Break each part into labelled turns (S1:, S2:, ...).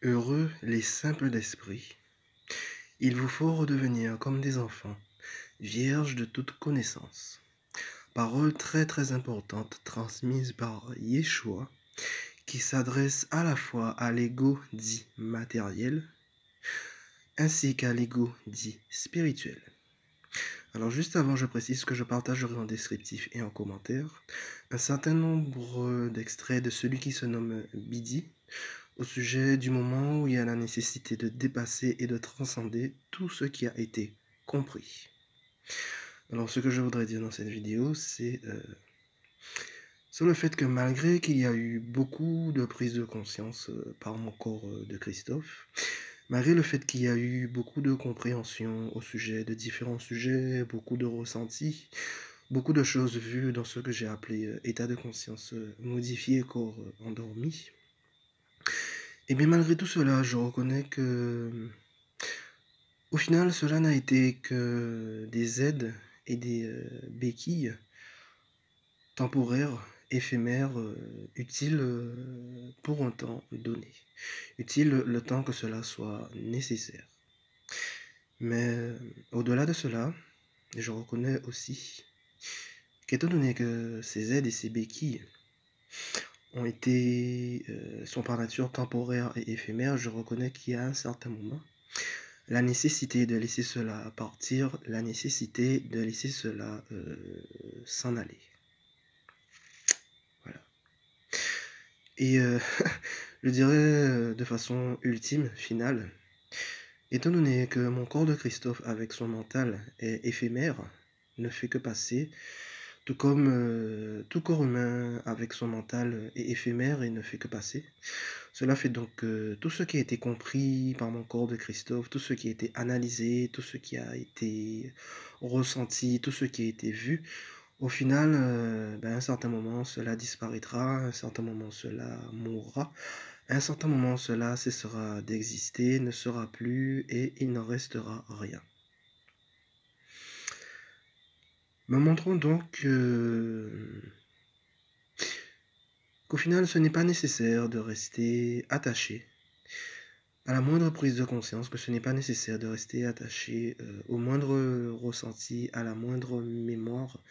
S1: Heureux les simples d'esprit. Il vous faut redevenir comme des enfants, vierges de toute connaissance. Parole très importante transmise par Yeshua, qui s'adresse à la fois à l'ego dit matériel, ainsi qu'à l'ego dit spirituel. Alors juste avant, je précise que je partagerai en descriptif et en commentaire un certain nombre d'extraits de celui qui se nomme Bidi, au sujet du moment où il y a la nécessité de dépasser et de transcender tout ce qui a été compris. Alors ce que je voudrais dire dans cette vidéo, c'est sur le fait que malgré qu'il y a eu beaucoup de prise de conscience par mon corps de Christophe, malgré le fait qu'il y a eu beaucoup de compréhension au sujet de différents sujets, beaucoup de ressentis, beaucoup de choses vues dans ce que j'ai appelé état de conscience modifié, corps endormi, et bien malgré tout cela, je reconnais que au final, cela n'a été que des aides et des béquilles temporaires, éphémères, utiles pour un temps donné. Utiles le temps que cela soit nécessaire. Mais au-delà de cela, je reconnais aussi qu'étant donné que ces aides et ces béquilles sont par nature temporaires et éphémères, je reconnais qu'il y a un certain moment la nécessité de laisser cela partir, la nécessité de laisser cela s'en aller. Voilà. Et je dirais de façon ultime, finale, étant donné que mon corps de Christophe avec son mental est éphémère, ne fait que passer, tout comme tout corps humain avec son mental est éphémère et ne fait que passer. Cela fait donc que tout ce qui a été compris par mon corps de Christophe, tout ce qui a été analysé, tout ce qui a été ressenti, tout ce qui a été vu, au final, à un certain moment, cela disparaîtra, à un certain moment, cela mourra, à un certain moment, cela cessera d'exister, ne sera plus et il n'en restera rien. Me montrons donc qu'au final, ce n'est pas nécessaire de rester attaché à la moindre prise de conscience, que ce n'est pas nécessaire de rester attaché au moindre ressenti, à la moindre mémoire,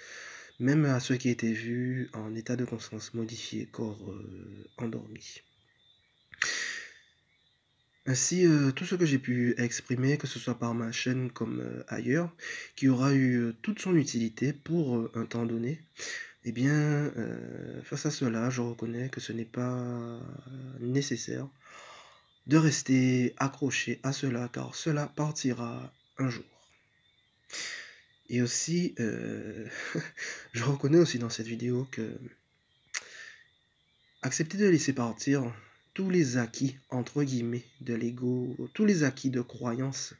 S1: même à ce qui a été vu en état de conscience modifié, corps endormi. Ainsi, tout ce que j'ai pu exprimer, que ce soit par ma chaîne comme ailleurs, qui aura eu toute son utilité pour un temps donné, eh bien, face à cela, je reconnais que ce n'est pas nécessaire de rester accroché à cela, car cela partira un jour. Et aussi, je reconnais aussi dans cette vidéo que accepter de laisser partir tous les acquis, entre guillemets, de l'ego, tous les acquis de croyance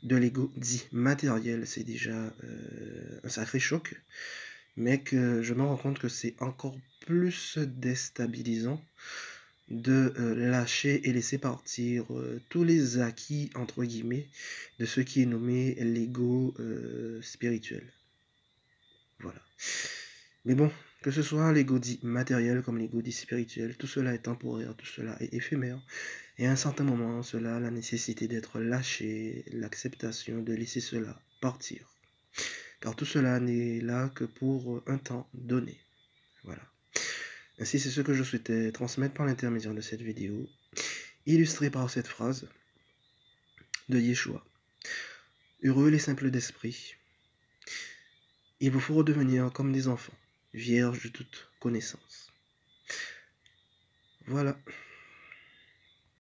S1: de l'ego dit matériel, c'est déjà un sacré choc, mais que je me rends compte que c'est encore plus déstabilisant de lâcher et laisser partir tous les acquis, entre guillemets, de ce qui est nommé l'ego spirituel. Voilà. Mais bon, que ce soit l'ego dit matériel comme l'ego dit spirituel, tout cela est temporaire, tout cela est éphémère. Et à un certain moment, cela a la nécessité d'être lâché, l'acceptation de laisser cela partir. Car tout cela n'est là que pour un temps donné. Voilà. Ainsi, c'est ce que je souhaitais transmettre par l'intermédiaire de cette vidéo, illustrée par cette phrase de Yeshua. Heureux les simples d'esprit. Il vous faut redevenir comme des enfants, vierges de toute connaissance. Voilà.